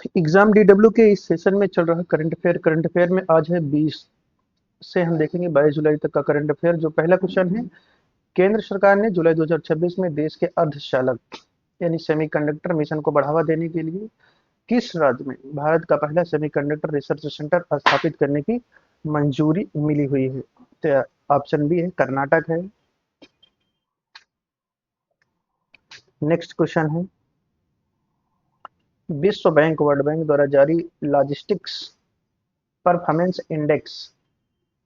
Exam DW के इस session में चल रहा करंट अफेयर में आज है 20 से हम देखेंगे 22 जुलाई तक का करंट अफेयर। जो पहला क्वेश्चन है, केंद्र सरकार ने जुलाई 2026 में देश के अर्धचालक यानी सेमीकंडक्टर मिशन को बढ़ावा देने के लिए किस राज्य में भारत का पहला सेमीकंडक्टर रिसर्च सेंटर स्थापित करने की मंजूरी मिली हुई है? तो ऑप्शन बी है कर्नाटक है। नेक्स्ट क्वेश्चन है, विश्व बैंक वर्ल्ड बैंक द्वारा जारी लॉजिस्टिक्स परफॉर्मेंस इंडेक्स,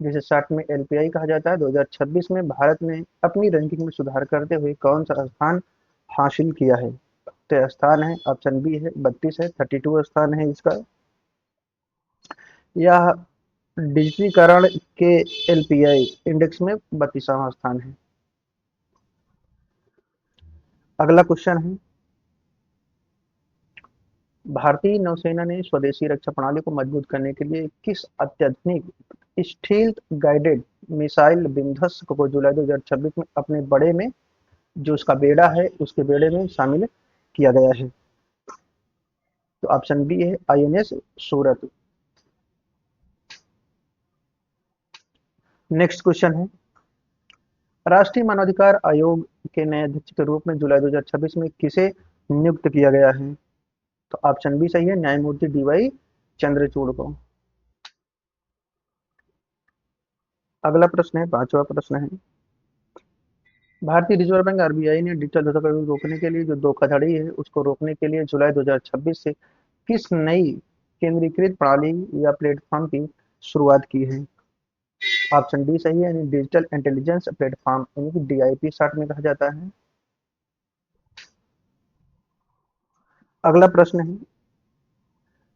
जिसे शॉर्ट में एलपीआई कहा जाता है, 2026 में भारत ने अपनी रैंकिंग में सुधार करते हुए कौन सा स्थान हासिल किया है? तो स्थान है ऑप्शन बी है 32 है, 32 स्थान है इसका। यह डिजिटीकरण के एलपीआई इंडेक्स में 32वां स्थान है। अगला क्वेश्चन है, भारतीय नौसेना ने स्वदेशी रक्षा प्रणाली को मजबूत करने के लिए किस अत्याधुनिक स्टील्थ गाइडेड मिसाइल विध्वंसक को जुलाई 2026 में अपने बड़े में, जो उसका बेड़ा है उसके बेड़े में शामिल किया गया है? तो ऑप्शन बी है आईएनएस सूरत। नेक्स्ट क्वेश्चन है, राष्ट्रीय मानवाधिकार आयोग के नए अध्यक्ष के रूप में जुलाई 2026 में किसे नियुक्त किया गया है? तो ऑप्शन बी सही है, न्यायमूर्ति डीवाई चंद्रचूड़ को। अगला प्रश्न है, पांचवा प्रश्न है, भारतीय रिजर्व बैंक आरबीआई ने डिजिटल धोखाधड़ी को रोकने के लिए, जो धोखाधड़ी है उसको रोकने के लिए जुलाई 2026 से किस नई केंद्रीकृत प्रणाली या प्लेटफॉर्म की शुरुआत की है? ऑप्शन डी सही है, यानी डिजिटल इंटेलिजेंस प्लेटफॉर्म, यानी कि डीआईपी शॉर्ट में कहा जाता है। अगला प्रश्न है,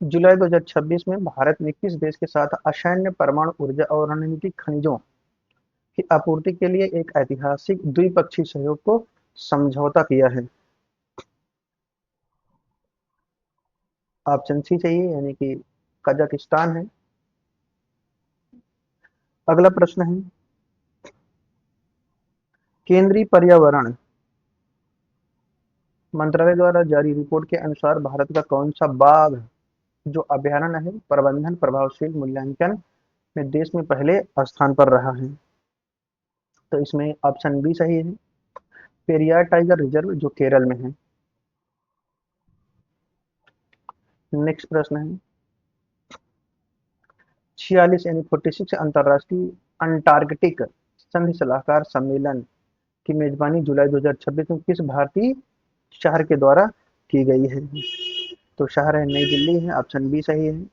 जुलाई 2026 में भारत ने किस देश के साथ असैन्य परमाणु ऊर्जा और रणनीतिक खनिजों की आपूर्ति के लिए एक ऐतिहासिक द्विपक्षीय सहयोग को समझौता किया है? ऑप्शन सी चाहिए, यानी कि कजाकिस्तान है। अगला प्रश्न है, केंद्रीय पर्यावरण मंत्रालय द्वारा जारी रिपोर्ट के अनुसार भारत का कौन सा बाघ जो अभयारण्य है प्रबंधन प्रभावशील मूल्यांकन में देश में पहले स्थान पर रहा है? तो इसमें ऑप्शन बी सही है, पेरियार टाइगर रिजर्व जो केरल में है। नेक्स्ट प्रश्न है, 46 यानी 46 अंतर्राष्ट्रीय अंटार्कटिक संधि सलाहकार सम्मेलन की मेजबानी जुलाई 2026 में किस भारतीय शहर के द्वारा की गई है? तो शहर है नई दिल्ली है, ऑप्शन बी सही है।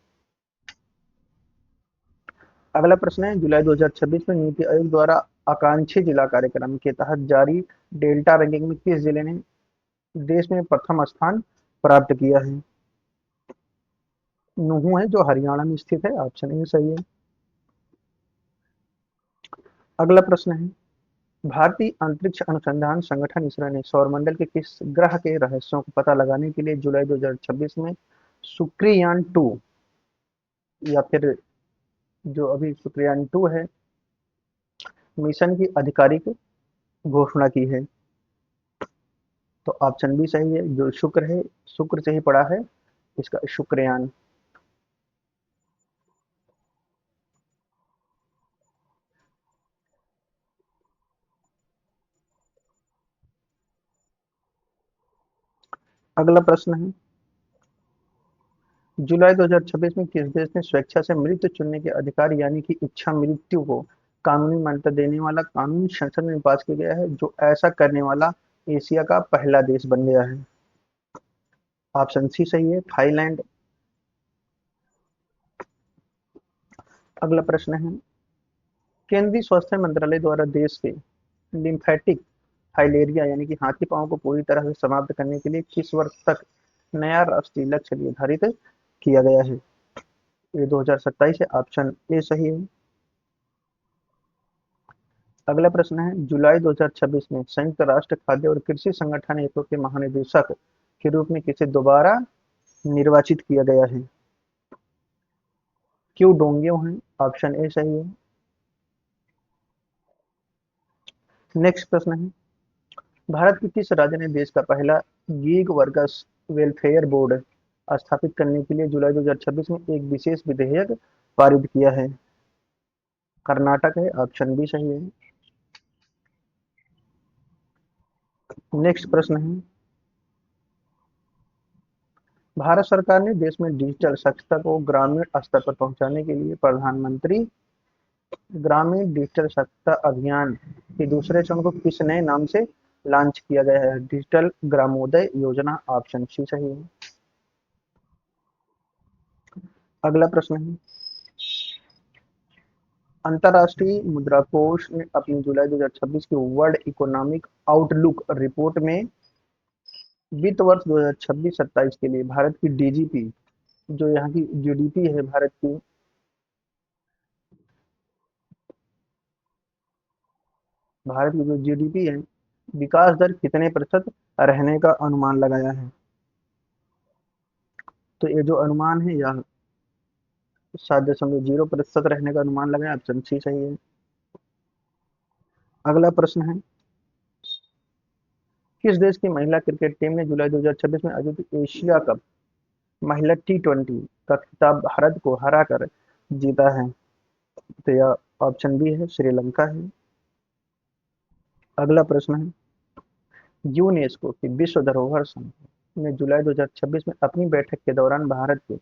अगला प्रश्न है, जुलाई 2026 में नीति आयोग द्वारा आकांक्षी जिला कार्यक्रम के तहत जारी डेल्टा रैंकिंग में किस जिले ने देश में प्रथम स्थान प्राप्त किया है? नूहू है जो हरियाणा में स्थित है, ऑप्शन ए सही है। अगला प्रश्न है, भारतीय अंतरिक्ष अनुसंधान संगठन इसरो ने सौरमंडल के किस ग्रह के रहस्यों को पता लगाने के लिए जुलाई 2026 में शुक्रयान 2 या फिर जो अभी शुक्रयान 2 है मिशन की आधिकारिक घोषणा की है? तो ऑप्शन बी सही है, जो शुक्र है शुक्र से ही पड़ा है इसका शुक्रयान। अगला प्रश्न है, जुलाई 2026 में किस देश ने स्वेच्छा से मृत्यु चुनने के अधिकार यानी कि इच्छा मृत्यु को कानूनी मान्यता देने वाला कानून संसद में पास किया गया है, जो ऐसा करने वाला एशिया का पहला देश बन गया है? ऑप्शन सी सही है, थाईलैंड। अगला प्रश्न है, केंद्रीय स्वास्थ्य मंत्रालय द्वारा देश के लिम्फेटिक फाइलेरिया यानी कि हाथी पांव को पूरी तरह से समाप्त करने के लिए किस वर्ष तक नया राष्ट्रीय लक्ष्य निर्धारित किया गया है? ये 2027 है, ऑप्शन ए सही है। अगला प्रश्न है, जुलाई 2026 में संयुक्त राष्ट्र खाद्य और कृषि संगठन एपो के महानिदेशक के रूप में किसे दोबारा निर्वाचित किया गया है? क्यों डोंगियो हैं, ऑप्शन ए सही है। नेक्स्ट प्रश्न है, भारत के किस राज्य ने देश का पहला गीग वर्कर्स वेलफेयर बोर्ड स्थापित करने के लिए जुलाई 2026 में एक विशेष विधेयक पारित किया है? कर्नाटक है, ऑप्शन बी सही है। नेक्स्ट प्रश्न है, भारत सरकार ने देश में डिजिटल साक्षरता को ग्रामीण स्तर पर पहुंचाने के लिए प्रधानमंत्री ग्रामीण डिजिटल साक्षरता अभियान के दूसरे चरण को किस नए नाम से लॉन्च किया गया है? डिजिटल ग्रामोदय योजना, ऑप्शन सी सही है। अगला प्रश्न है, अंतर्राष्ट्रीय मुद्रा कोष ने अपनी जुलाई 2026 की वर्ल्ड इकोनॉमिक आउटलुक रिपोर्ट में वित्त वर्ष 2026-27 के लिए भारत की डीजीपी, जो यहाँ की जीडीपी है भारत की, भारत की जो जीडीपी है, विकास दर कितने प्रतिशत रहने का अनुमान लगाया है? तो ये जो अनुमान है यह 7.0% रहने का अनुमान लगाया, ऑप्शन सी सही है। अगला प्रश्न है, किस देश की महिला क्रिकेट टीम ने जुलाई 2026 में आयोजित एशिया कप महिला टी20 का खिताब भारत को हराकर जीता है? तो यह ऑप्शन बी है, श्रीलंका है। अगला प्रश्न है, यूनेस्को की विश्व धरोहर संघ ने जुलाई 2026 में अपनी बैठक के दौरान भारत के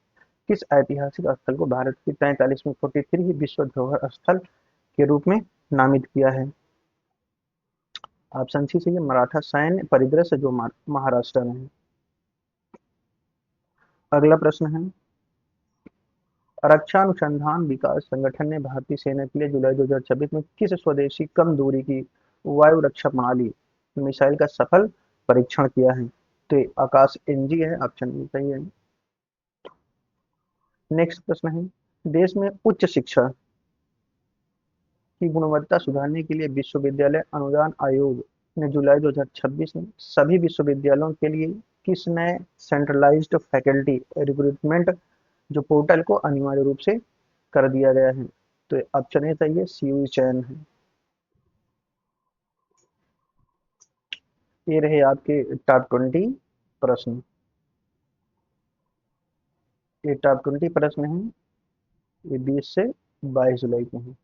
किस ऐतिहासिक स्थल को भारत की 43वीं 43 विश्व धरोहर स्थल के रूप में नामित किया है? ऑप्शन सी से मराठा सैन्य परिदृश्य जो महाराष्ट्र में है। अगला प्रश्न है, रक्षा अनुसंधान विकास संगठन ने भारतीय सेना के लिए जुलाई 2026 में किस स्वदेशी कम दूरी की वायु रक्षा प्रणाली मिसाइल का सफल परीक्षण किया है? तो ये आकाश एनजी है, ऑप्शन बी सही है। नेक्स्ट प्रश्न है, देश में उच्च शिक्षा की गुणवत्ता सुधारने के लिए विश्वविद्यालय अनुदान आयोग ने जुलाई 2026 में सभी विश्वविद्यालयों के लिए किस नए सेंट्रलाइज्ड फैकल्टी रिक्रूटमेंट जो पोर्टल को अनिवार्य रूप से कर दिया गया है? तो ऑप्शन ए सही है, सीयू चयन है। ये रहे आपके टॉप 20 प्रश्न। ये टॉप 20 प्रश्न हैं, ये 20 से 22 जुलाई के हैं।